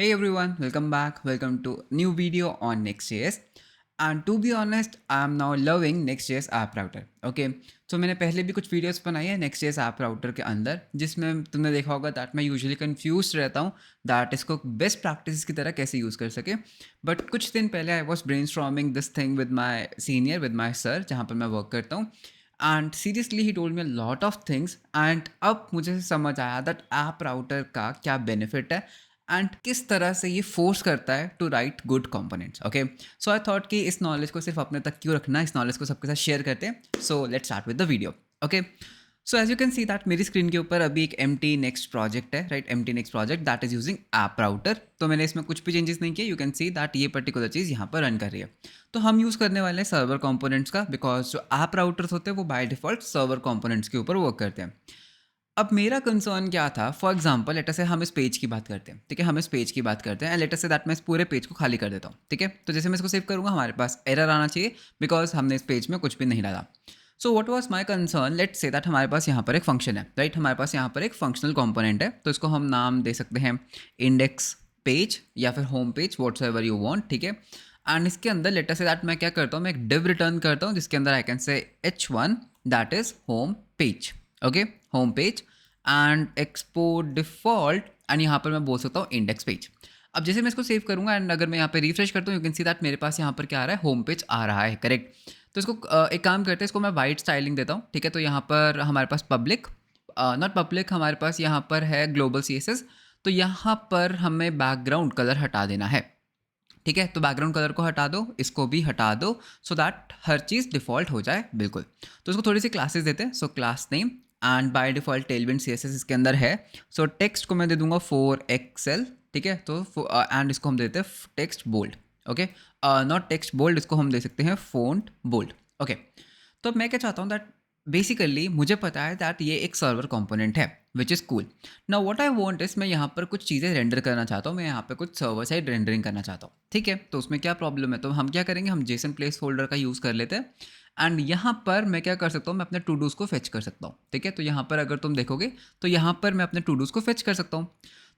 Hey everyone, welcome back. Welcome to new video on Next.js. And to be honest, I am now loving Next.js app router. Okay, तो मैंने पहले भी कुछ videos बनाई है Next.js app router के अंदर, जिसमें तुमने देखा होगा दैट मैं यूजुअली कंफ्यूज रहता हूँ दैट इसको बेस्ट प्रैक्टिस की तरह कैसे यूज़ कर सके. बट कुछ दिन पहले I was brain storming this thing with my senior, with my sir, जहाँ पर मैं वर्क करता हूँ. And seriously he told me lot of things. And अब मुझे समझ आया दैट ऐप राउटर का क्या बेनिफिट है एंड किस तरह से ये फोर्स करता है to write good components. Okay, so I thought कि इस नॉलेज को सिर्फ अपने तक क्यों रखना, इस नॉलेज को सबके साथ शेयर करते हैं. So let's start with the video. Okay, so as you can see that मेरी स्क्रीन के ऊपर अभी एक empty next प्रोजेक्ट है, right. empty next project that is using app router. तो मैंने इसमें कुछ भी चेंजेस नहीं किए. यू कैन सी दैट ये पर्टिकुलर चीज़ यहाँ पर रन कर रही है. तो हम यूज़ करने वाले हैं सर्वर कंपोनेंट्स का, बिकॉज जो ऐप राउटर्स होते हैं वो बाय डिफॉल्ट सर्वर कंपोनेंट्स के ऊपर वर्क करते हैं. अब मेरा कंसर्न क्या था, फॉर एग्जाम्पल लेटर से हम इस पेज की बात करते हैं, ठीक है. हम इस पेज की बात करते हैं एंड लेटर से दैट मैं इस पूरे पेज को खाली कर देता हूँ, ठीक है. तो जैसे मैं इसको सेव करूँगा हमारे पास एरर आना चाहिए बिकॉज हमने इस पेज में कुछ भी नहीं डाला. So what was my concern, let's say that हमारे पास यहाँ पर एक फंक्शन है, राइट. हमारे पास यहाँ पर एक फंक्शनल कंपोनेंट है, तो इसको हम नाम दे सकते हैं इंडेक्स पेज या फिर home page, what's ever you want, ठीक है. एंड इसके अंदर लेटर से दैट मैं क्या करता हूँ, मैं एक डिव रिटर्न करता हूँ जिसके अंदर आई कैन से h1 that is home page. Okay, home page and export default and यहाँ पर मैं बोल सकता हूँ इंडेक्स पेज. अब जैसे मैं इसको सेव करूँगा एंड अगर मैं यहाँ पे रिफ्रेश करता हूँ, यू कैन सी दैट मेरे पास यहाँ पर क्या आ रहा है, होम पेज आ रहा है, करेक्ट. तो इसको एक काम करते हैं, इसको मैं वाइट स्टाइलिंग देता हूँ, ठीक है. तो यहाँ पर हमारे पास पब्लिक, नॉट पब्लिक, हमारे पास यहाँ पर है ग्लोबल CSS. तो यहाँ पर हमें बैकग्राउंड कलर हटा देना है, ठीक है. तो बैकग्राउंड कलर को हटा दो, इसको भी हटा दो, so that her cheese default हो जाए बिल्कुल. तो इसको थोड़ी सी क्लासेस देते हैं. So class name and by default Tailwind CSS इसके अंदर है. सो टेक्स्ट को मैं दे दूंगा 4XL, ठीक है. तो एंड इसको हम देते हैं text bold. Okay, not text bold, इसको हम दे सकते हैं फोंट बोल्ड. ओके, तो अब मैं क्या चाहता हूँ दैट बेसिकली मुझे पता है दैट ये एक सर्वर कंपोनेंट है which is cool. Now what I want is, मैं यहाँ पर कुछ चीज़ें रेंडर करना चाहता हूँ, मैं यहाँ पर कुछ सर्वर साइड रेंडरिंग करना चाहता हूँ, ठीक है. तो उसमें क्या प्रॉब्लम है, तो हम क्या करेंगे, हम जेसन प्लेस होल्डर का यूज़ कर लेते हैं. एंड यहाँ पर मैं क्या कर सकता हूँ, मैं अपने टू डूज़ को फेच कर सकता हूँ, ठीक है. तो यहाँ पर अगर तुम देखोगे तो यहाँ पर मैं अपने टू डूज़ को फेच कर सकता हूँ.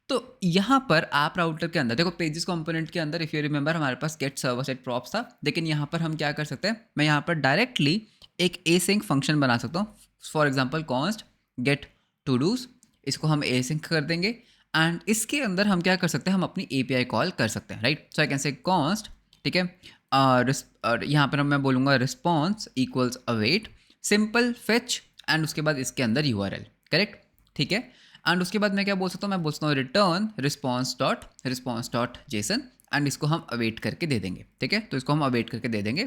तो यहाँ पर ऐप राउटर के अंदर देखो, पेजेस कंपोनेंट के अंदर इफ़ यू रिमेंबर हमारे पास गेट सर्वर साइड प्रॉप्स था, लेकिन यहाँ पर हम क्या कर सकते हैं, मैं यहाँ पर डायरेक्टली एक एसिंक फंक्शन बना सकता हूँ. For example const get todos, इसको हम एसिंक कर देंगे एंड इसके अंदर हम क्या कर सकते हैं, हम अपनी API कॉल कर सकते हैं, राइट. सो आई कैन से कॉन्स्ट, ठीक है. और यहाँ पर मैं बोलूँगा response equals await simple fetch and उसके बाद इसके अंदर URL, करेक्ट, ठीक है. एंड उसके बाद मैं क्या बोल सकता हूँ, मैं बोल सकता हूँ return response dot JSON and इसको हम अवेट करके दे देंगे, ठीक है. तो इसको हम अवेट करके दे देंगे.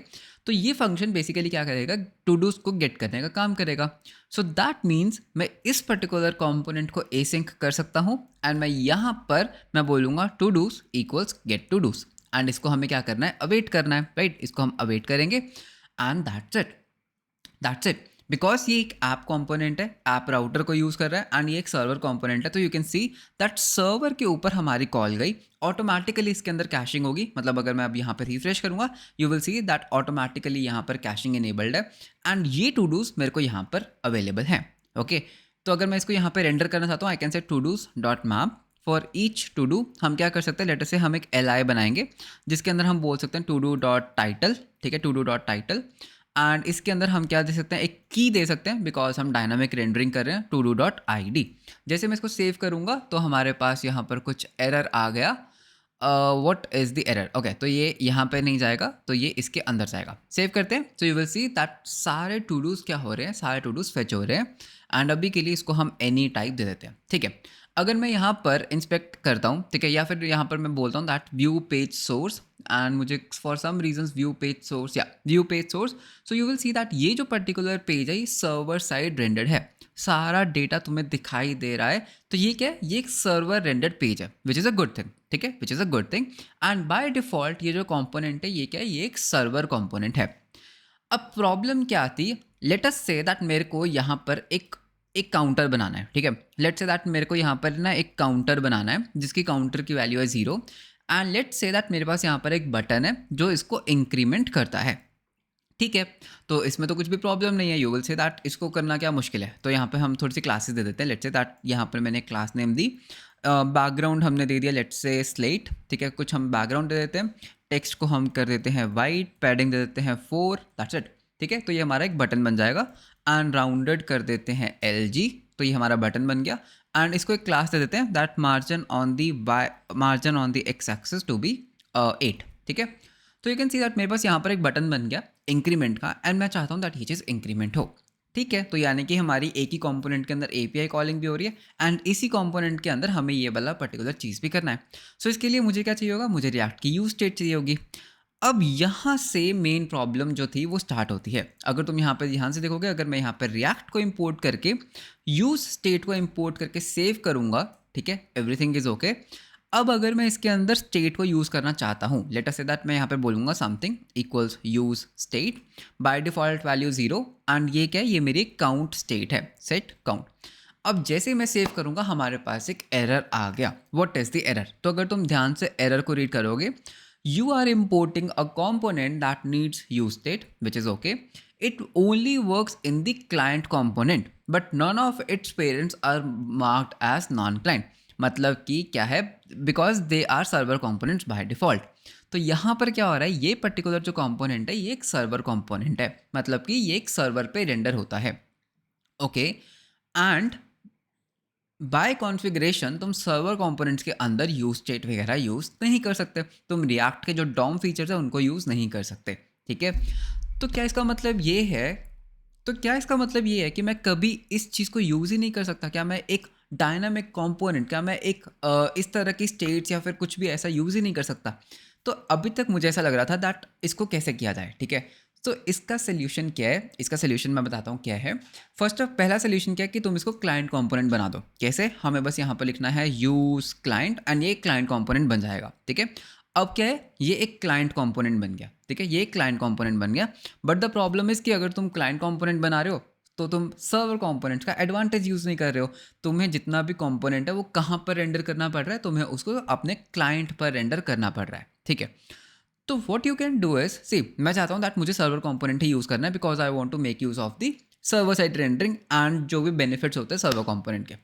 तो ये फंक्शन बेसिकली क्या करेगा, टू डूज को गेट करने का काम करेगा. सो दैट मीन्स मैं इस पर्टिकुलर कंपोनेंट को एसिंक कर सकता हूँ एंड मैं यहाँ पर मैं बोलूँगा todos equals get todos and इसको हमें क्या करना है, अवेट करना है, राइट. इसको हम अवेट करेंगे एंड दैट्स इट. बिकॉज ये एक ऐप कंपोनेंट है, ऐप राउटर को यूज़ कर रहा है एंड ये एक सर्वर कंपोनेंट है. तो you can see that server के ऊपर हमारी कॉल गई, ऑटोमेटिकली इसके अंदर कैशिंग होगी. मतलब अगर मैं अब यहाँ पर रिफ्रेश करूँगा, you will see that automatically यहाँ पर कैशिंग इनेबल्ड है एंड ये टू डूज मेरे को यहाँ पर अवेलेबल हैं. ओके, तो अगर मैं इसको यहाँ पर रेंडर करना चाहता हूँ, I can say todos dot map for each todo. हम क्या कर सकते हैं, लेटर से हम एक LI बनाएंगे जिसके अंदर हम बोल सकते हैं टू डू डॉट टाइटल, ठीक है. Todo dot title and इसके अंदर हम क्या दे सकते हैं, एक की दे सकते हैं बिकॉज हम डायनामिक रेंडरिंग कर रहे हैं, टू डू डॉट ID. जैसे मैं इसको सेव करूँगा तो हमारे पास यहाँ पर कुछ एरर आ गया. What is the error, okay. तो ये यहाँ पे नहीं जाएगा, तो ये इसके अंदर जाएगा. सेव करते हैं. सो यू विल सी दैट सारे टू डूज क्या हो रहे हैं, सारे टू डूज फेच हो रहे हैं एंड अभी के लिए इसको हम एनी टाइप दे देते हैं, ठीक है. अगर मैं यहाँ पर इंस्पेक्ट करता हूँ, ठीक है, या फिर यहाँ पर मैं बोलता हूँ that view page source and मुझे for some reasons view page source या view page source. So you will see that ये जो पर्टिकुलर पेज है ये सर्वर साइड रेंडर्ड है, सारा डेटा तुम्हें दिखाई दे रहा है. तो ये क्या है, ये एक सर्वर रेंडर्ड पेज है which is a good thing, ठीक है, which is a good thing. And by default ये जो कंपोनेंट है ये क्या है, ये एक सर्वर कंपोनेंट है. अब प्रॉब्लम क्या आती है, लेट अस से दैट मेरे को यहाँ पर एक एक काउंटर बनाना है, ठीक है. लेट्स से दैट मेरे को यहाँ पर ना एक काउंटर बनाना है जिसकी काउंटर की वैल्यू है 0 एंड लेट्स से दैट मेरे पास यहाँ पर एक बटन है जो इसको इंक्रीमेंट करता है, ठीक है. तो इसमें तो कुछ भी प्रॉब्लम नहीं है. यू विल से दैट इसको करना क्या मुश्किल है. तो यहाँ पे हम थोड़ी सी क्लासेस दे देते हैं. लेट्स से दैट यहाँ पर मैंने क्लास नेम दी बैकग्राउंड हमने दे दिया लेट्स से स्लेट, ठीक है, कुछ हम बैकग्राउंड दे देते हैं, टेक्स्ट को हम कर देते हैं वाइट, पैडिंग दे देते हैं 4, दैट्स इट, ठीक है। तो ये हमारा एक बटन बन जाएगा एंड राउंडेड कर देते हैं LG, तो ये हमारा बटन बन गया एंड इसको एक क्लास दे देते हैं that margin on the X axis to be 8, ठीक है। तो यू कैन सी दैट मेरे पास यहाँ पर एक बटन बन गया इंक्रीमेंट का एंड मैं चाहता हूँ दैट ये चीज़ इंक्रीमेंट हो, ठीक है। तो यानी कि हमारी एक ही कंपोनेंट के अंदर API कॉलिंग भी हो रही है एंड इसी कंपोनेंट के अंदर हमें ये वाला पर्टिकुलर चीज़ भी करना है। सो इसके लिए मुझे क्या चाहिए होगा, मुझे रिएक्ट की यूज स्टेट चाहिए होगी। अब यहाँ से मेन प्रॉब्लम जो थी वो स्टार्ट होती है। अगर तुम यहाँ पर ध्यान से देखोगे, अगर मैं यहाँ पर रिएक्ट को इम्पोर्ट करके यूज स्टेट को इम्पोर्ट करके सेव करूँगा, ठीक है, एवरीथिंग इज ओके। अब अगर मैं इसके अंदर स्टेट को यूज़ करना चाहता हूँ, लेट अस से दैट मैं यहाँ पे बोलूँगा something equals use state, by default value 0 and ये क्या है, ये मेरी काउंट स्टेट है, सेट काउंट। अब जैसे मैं सेव करूँगा हमारे पास एक एरर आ गया। What is the error? तो अगर तुम ध्यान से एरर को रीड करोगे, you are importing a component that needs use state, which is okay. It only works in the client component, but none of its parents are marked as non-client. मतलब कि क्या है, because they are server components by default. तो यहाँ पर क्या हो रहा है, ये पर्टिकुलर जो कॉम्पोनेंट है ये एक सर्वर कॉम्पोनेंट है, मतलब कि ये एक सर्वर पे रेंडर होता है, ओके। एंड बाय कॉन्फ़िगरेशन तुम सर्वर कंपोनेंट्स के अंदर यूज स्टेट वगैरह यूज़ नहीं कर सकते, तुम रिएक्ट के जो डॉम फीचर्स है उनको यूज़ नहीं कर सकते, ठीक है। तो क्या इसका मतलब ये है, कि मैं कभी इस चीज़ को यूज़ ही नहीं कर सकता? क्या मैं एक डायनामिक कंपोनेंट, क्या मैं एक इस तरह की स्टेट्स या फिर कुछ भी ऐसा यूज़ ही नहीं कर सकता? तो अभी तक मुझे ऐसा लग रहा था दैट इसको कैसे किया जाए, ठीक है। तो इसका सोल्यूशन क्या है, इसका सोल्यूशन मैं बताता हूँ क्या है। पहला सोल्यूशन क्या है कि तुम इसको क्लाइंट कंपोनेंट बना दो। कैसे? हमें बस यहाँ पर लिखना है यूज क्लाइंट एंड ये क्लाइंट कंपोनेंट बन जाएगा, ठीक है। अब क्या है, ये एक क्लाइंट कंपोनेंट बन गया, ठीक है, ये एक क्लाइंट कंपोनेंट बन गया। बट द प्रॉब्लम इज कि अगर तुम क्लाइंट कंपोनेंट बना रहे हो तो तुम सर्वर कंपोनेंट्स का एडवांटेज यूज़ नहीं कर रहे हो। तुम्हें जितना भी कंपोनेंट है वो कहाँ पर रेंडर करना पड़ रहा है, तुम्हें उसको अपने क्लाइंट पर रेंडर करना पड़ रहा है, ठीक है। तो what you can do is, see मैं चाहता हूँ दैट मुझे सर्वर कंपोनेंट ही यूज़ करना है because I want to make use of the server side rendering and जो भी बेनिफिट्स होते हैं सर्वर कंपोनेंट के।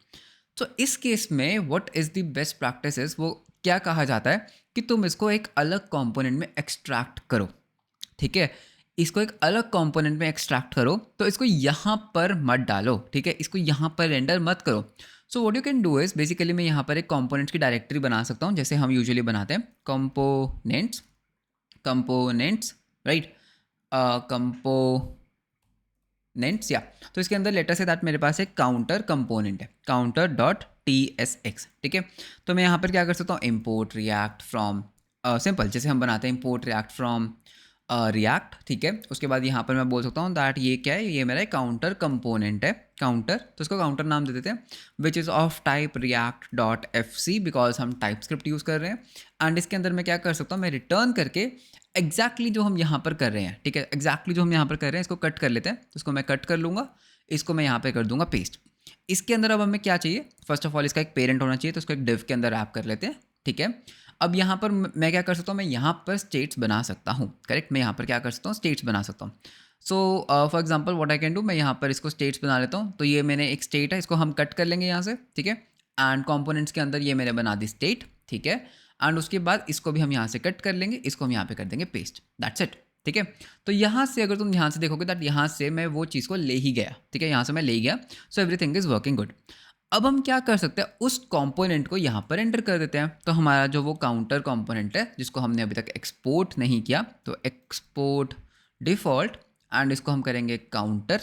तो इस केस में what is the best practice, वो क्या कहा जाता है कि तुम इसको एक अलग कंपोनेंट में एक्सट्रैक्ट करो, ठीक है। इसको एक अलग कंपोनेंट में एक्सट्रैक्ट करो, तो इसको यहाँ पर मत डालो, ठीक है, इसको यहाँ पर रेंडर मत करो। So what you can do is, basically मैं यहाँ पर एक कंपोनेंट्स की डायरेक्टरी बना सकता हूँ, जैसे हम यूजुअली बनाते हैं कंपोनेंट्स, राइट, कंपोनेंट्स या। तो इसके अंदर लेटर से दैट मेरे पास एक काउंटर कंपोनेंट है, counter.tsx, ठीक है। तो मैं यहाँ पर क्या कर सकता हूँ, इम्पोर्ट रिएक्ट फ्रॉम, सिंपल जैसे हम बनाते हैं इम्पोर्ट रिएक्ट फ्रॉम रिएक्ट, ठीक है। उसके बाद यहाँ पर मैं बोल सकता हूँ दैट ये क्या है, ये मेरा काउंटर कंपोनेंट है, काउंटर, तो इसको काउंटर नाम दे देते हैं, which is of type react.fc because हम टाइप स्क्रिप्ट यूज़ कर रहे हैं। एंड इसके अंदर मैं क्या कर सकता हूँ, मैं रिटर्न करके एग्जैक्टली जो हम यहाँ पर कर रहे हैं, ठीक है, एग्जैक्टली जो हम यहाँ पर कर रहे हैं इसको कट कर लेते हैं। तो इसको मैं कट कर लूँगा, इसको मैं यहाँ पे कर दूंगा पेस्ट। इसके अंदर अब हमें क्या चाहिए, फर्स्ट ऑफ ऑल इसका एक पेरेंट होना चाहिए, तो इसको एक डिव के अंदर रैप कर लेते हैं, ठीक है। अब यहाँ पर मैं क्या कर सकता हूँ, मैं यहाँ पर स्टेट्स बना सकता हूँ, करेक्ट, मैं यहाँ पर क्या कर सकता हूँ, स्टेट्स बना सकता हूँ। So for example what I can do, मैं यहाँ पर इसको स्टेट्स बना लेता हूँ। तो ये मैंने एक स्टेट है, इसको हम कट कर लेंगे यहाँ से, ठीक है। एंड कॉम्पोनेंट्स के अंदर ये मैंने बना दी स्टेट, ठीक है। एंड उसके बाद इसको भी हम यहाँ से कट कर लेंगे, इसको हम यहाँ पे कर देंगे पेस्ट, दैट्स इट, ठीक है। तो यहाँ से अगर तुम ध्यान से देखोगे दैट यहाँ से मैं वो चीज़ को ले ही गया, ठीक है, यहाँ से मैं ले गया। So everything is working good. अब हम क्या कर सकते हैं, उस कंपोनेंट को यहाँ पर एंटर कर देते हैं। तो हमारा जो वो काउंटर कंपोनेंट है जिसको हमने अभी तक एक्सपोर्ट नहीं किया, तो एक्सपोर्ट डिफ़ॉल्ट एंड इसको हम करेंगे काउंटर,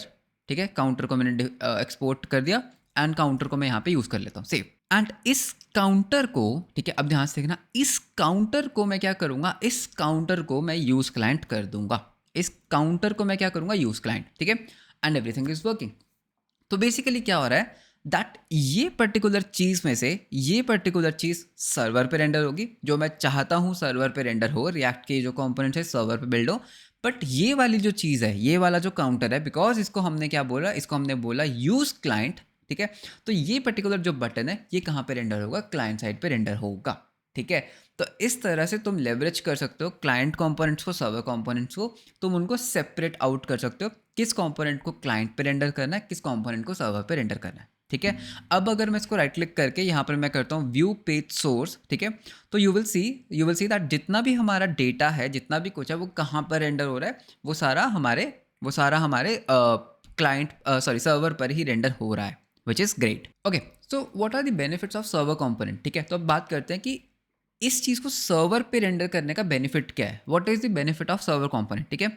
ठीक है। काउंटर को मैंने एक्सपोर्ट कर दिया एंड काउंटर को मैं यहाँ पे यूज़ कर लेता हूँ, सेव। एंड इस काउंटर को, ठीक है, अब ध्यान से देखना, इस काउंटर को मैं क्या करूँगा, इस काउंटर को मैं यूज़ क्लाइंट कर दूंगा, इस काउंटर को मैं क्या करूँगा, यूज़ क्लाइंट, ठीक है। And everything is working. तो बेसिकली क्या हो रहा है दैट ये पर्टिकुलर चीज़ में से ये पर्टिकुलर चीज़ सर्वर पे रेंडर होगी, जो मैं चाहता हूँ सर्वर पे रेंडर हो, रिएक्ट के जो कंपोनेंट्स है सर्वर पे बिल्ड हो। बट ये वाली जो चीज़ है, ये वाला जो काउंटर है, बिकॉज इसको हमने क्या बोला, इसको हमने बोला यूज़ क्लाइंट, ठीक है। तो ये पर्टिकुलर जो बटन है ये कहाँ पे रेंडर होगा, क्लाइंट साइड पे रेंडर होगा, ठीक है। तो इस तरह से तुम लेवरेज कर सकते हो क्लाइंट कंपोनेंट्स को, सर्वर कंपोनेंट्स को, तुम उनको सेपरेट आउट कर सकते हो, किस कंपोनेंट को क्लाइंट पे रेंडर करना है, किस कंपोनेंट को सर्वर पे रेंडर करना है, ठीक है। अब अगर मैं इसको राइट क्लिक करके यहाँ पर मैं करता हूँ व्यू पेज सोर्स, ठीक है, तो यू विल सी दैट जितना भी हमारा डेटा है, जितना भी कुछ है, वो कहाँ पर रेंडर हो रहा है, वो सारा हमारे क्लाइंट सॉरी सर्वर पर ही रेंडर हो रहा है, which is great. Okay, so what are the benefits of server component, ठीक है। तो अब बात करते हैं कि इस चीज़ को सर्वर पे रेंडर करने का बेनिफिट क्या है, what is the benefit of server component, ठीक है।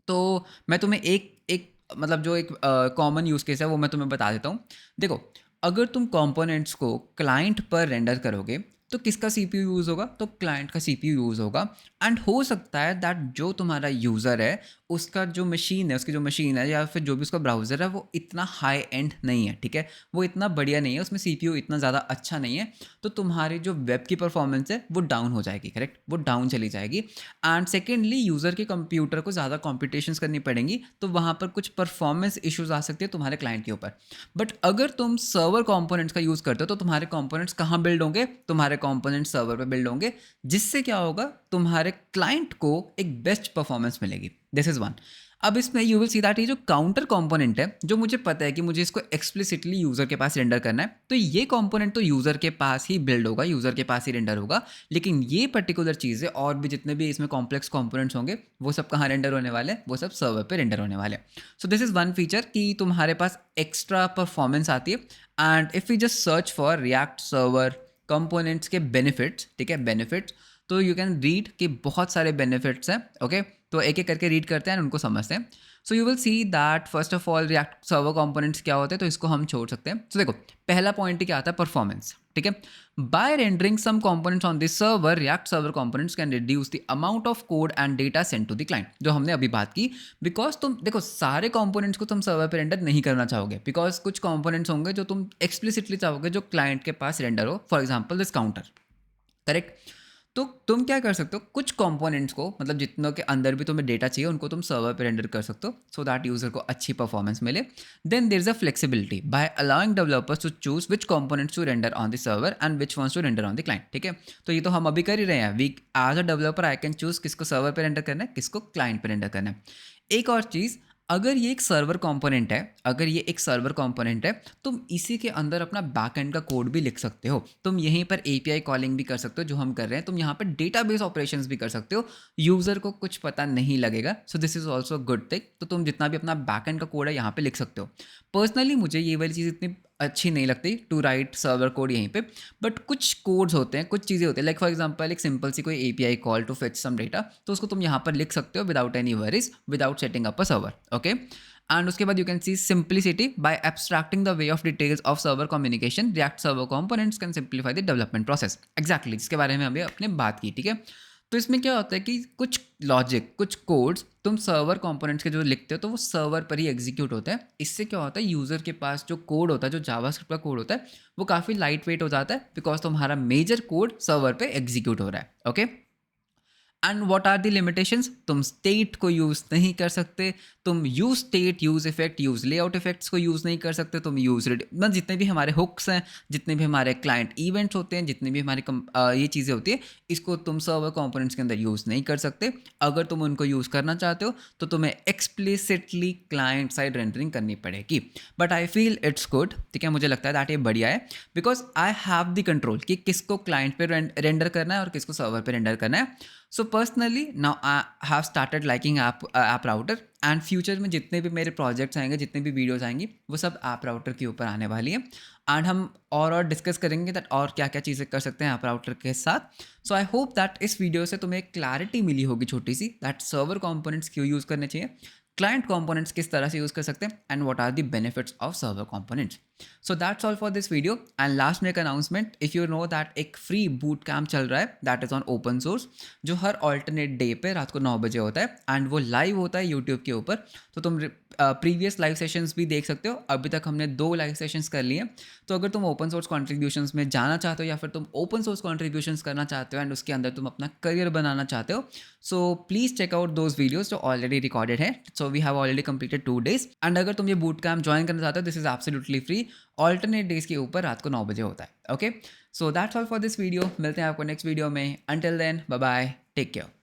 तो मैं तुम्हें एक एक मतलब जो एक कॉमन यूज़ केस है वो मैं तुम्हें बता देता हूँ। देखो, अगर तुम कंपोनेंट्स को क्लाइंट पर रेंडर करोगे तो किसका सीपीयू यूज़ होगा, तो क्लाइंट का सीपीयू यूज़ होगा। एंड हो सकता है दैट जो तुम्हारा यूज़र है उसका जो मशीन है, उसकी जो मशीन है या फिर जो भी उसका ब्राउज़र है वो इतना हाई एंड नहीं है, ठीक है, वो इतना बढ़िया नहीं है, उसमें सीपीयू इतना ज़्यादा अच्छा नहीं है, तो तुम्हारी जो वेब की परफॉर्मेंस है वो डाउन हो जाएगी, करेक्ट, वो डाउन चली जाएगी। एंड सेकेंडली यूज़र के कंप्यूटर को ज़्यादा कॉम्पिटिशन्स करनी पड़ेंगी, तो वहाँ पर कुछ परफॉर्मेंस इश्यूज आ सकते हैं तुम्हारे क्लाइंट के ऊपर। बट अगर तुम सर्वर कंपोनेंट्स का यूज़ करते हो तो तुम्हारे कंपोनेंट्स कहाँ बिल्ड होंगे, तुम्हारे कंपोनेंट्स सर्वर पे बिल्ड होंगे, जिससे क्या होगा, तुम्हारे क्लाइंट को एक बेस्ट परफॉर्मेंस मिलेगी। This is one. अब इसमें यू विल सी दैट ये जो काउंटर कंपोनेंट है, जो मुझे पता है कि मुझे इसको एक्सप्लिसिटली यूज़र के पास रेंडर करना है, तो ये कंपोनेंट तो यूज़र के पास ही बिल्ड होगा, यूज़र के पास ही रेंडर होगा। लेकिन ये पर्टिकुलर चीज़ें और भी जितने भी इसमें कॉम्प्लेक्स कंपोनेंट्स होंगे वो सब कहाँ रेंडर होने वाले हैं, वो सब सर्वर पे रेंडर होने वाले हैं। So this is one feature कि तुम्हारे पास एक्स्ट्रा परफॉर्मेंस आती है। And if you just search for react server components के बेनिफिट्स, ठीक है, बेनिफिट्स, तो यू कैन रीड कि बहुत सारे बेनिफिट्स हैं। ओके, तो एक एक करके रीड करते हैं और उनको समझते हैं। सो you will see that first of all react server components क्या होते हैं, तो इसको हम छोड़ सकते हैं। तो देखो, पहला पॉइंट ही क्या आता है, परफॉर्मेंस, ठीक है। By rendering some components on this server, React server components can reduce the amount of code and data send to the client, जो हमने अभी बात की। बिकॉज तुम देखो, सारे कंपोनेंट्स को तुम सर्वर पे रेंडर नहीं करना चाहोगे, बिकॉज कुछ कंपोनेंट्स होंगे जो तुम एक्सप्लिसिटली चाहोगे जो क्लाइंट के पास रेंडर हो, for example this counter, correct. तो तुम क्या कर सकते हो, कुछ कंपोनेंट्स को, मतलब जितनों के अंदर भी तुम्हें डेटा चाहिए उनको तुम सर्वर पे रेंडर कर सकते हो, सो दैट यूजर को अच्छी परफॉर्मेंस मिले। Then there is a flexibility by allowing developers to choose which components to render on the server and which ones to render on the client, ठीक है। तो ये तो हम अभी कर ही रहे हैं, we as a developer I can choose किसको सर्वर पे रेंडर करना है, किसको क्लाइंट पे रेंडर करना है। एक और चीज़, अगर ये एक सर्वर कंपोनेंट है, अगर ये एक सर्वर कंपोनेंट है, तुम इसी के अंदर अपना बैकएंड का कोड भी लिख सकते हो। तुम यहीं पर एपीआई कॉलिंग भी कर सकते हो, जो हम कर रहे हैं। तुम यहाँ पर डेटाबेस ऑपरेशंस भी कर सकते हो, यूज़र को कुछ पता नहीं लगेगा। So this is also good thing. तो तुम जितना भी अपना बैकएंड का कोड है यहाँ पे लिख सकते हो। पर्सनली मुझे ये वाली चीज़ इतनी अच्छी नहीं लगती टू राइट सर्वर कोड यहीं पे, बट कुछ कोड्स होते हैं, कुछ चीज़ें होती हैं, लाइक फॉर एग्जांपल एक सिंपल सी कोई API call to fetch some data, तो उसको तुम यहाँ पर लिख सकते हो without any worries, without setting up a server, okay. And उसके बाद you can see simplicity by abstracting the way of details of server communication, React server components can simplify the development process, exactly जिसके बारे में अभी अपने बात की, ठीक है। तो इसमें क्या होता है कि कुछ लॉजिक, कुछ कोड्स तुम सर्वर कंपोनेंट्स के जो लिखते हो तो वो सर्वर पर ही एग्जीक्यूट होता है। इससे क्या होता है, यूज़र के पास जो कोड होता है, जो जावास्क्रिप्ट का कोड होता है, वो काफ़ी लाइट वेट हो जाता है, बिकॉज तुम्हारा मेजर कोड सर्वर पे एग्जीक्यूट हो रहा है, okay. And what are the limitations, तुम स्टेट को यूज़ नहीं कर सकते, तुम use state, use effect, use layout effects को यूज़ नहीं कर सकते, तुम यूज मतलब जितने भी हमारे हुक्स हैं, जितने भी हमारे क्लाइंट इवेंट्स होते हैं, जितनी भी हमारी ये चीज़ें होती है, इसको तुम सर्वर कंपोनेंट्स के अंदर यूज़ नहीं कर सकते। अगर तुम उनको यूज़ करना चाहते हो तो तुम्हें एक्सप्लिसिटली क्लाइंट साइड रेंडरिंग करनी पड़ेगी। But I feel it's good, ठीक है, मुझे लगता है दैट ये बढ़िया है, because I have the control कि किसको क्लाइंट पे रेंडर करना है और किसको सर्वर पे रेंडर करना है। So personally now I have started liking app router, and future में जितने भी मेरे प्रोजेक्ट्स आएंगे, जितने भी वीडियोस आएंगी, वो सब ऐप राउटर के ऊपर आने वाली है। एंड हम और डिस्कस करेंगे दैट और क्या क्या चीज़ें कर सकते हैं ऐप राउटर के साथ। सो आई होप दैट इस वीडियो से तुम्हें क्लैरिटी मिली होगी छोटी सी, दैट सर्वर कंपोनेंट्स क्यों यूज़ करने चाहिए, क्लाइंट कंपोनेंट्स किस तरह से यूज़ कर सकते हैं, and what are the benefits of server components. So that's all for this video. And last में एक announcement, if you know that एक फ्री बूट कैम्प चल रहा है, that is on open source, जो हर ऑल्टरनेट डे पे रात को 9 बजे होता है, एंड वो लाइव होता है यूट्यूब के ऊपर। तो तुम प्रीवियस लाइव सेशंस भी देख सकते हो। अभी तक हमने 2 लाइव सेशंस कर लिए। तो अगर तुम ओपन सोर्स कॉन्ट्रीब्यूशंस में जाना चाहते हो, या फिर तुम ओपन सोर्स कॉन्ट्रीब्यूशंस करना चाहते हो एंड उसके अंदर तुम अपना करियर बनाना चाहते हो, so please check out those videos जो ऑलरेडी रिकॉर्डेड है। So we have already completed 2 days। And अगर तुम ये बूट कैम्प ज्वाइन करना चाहते हो, this is absolutely free, alternate days के ऊपर रात को 9 बजे होता है, okay. So that's all for this video. मिलते हैं आपको नेक्स्ट वीडियो में। Until then, bye bye, take care.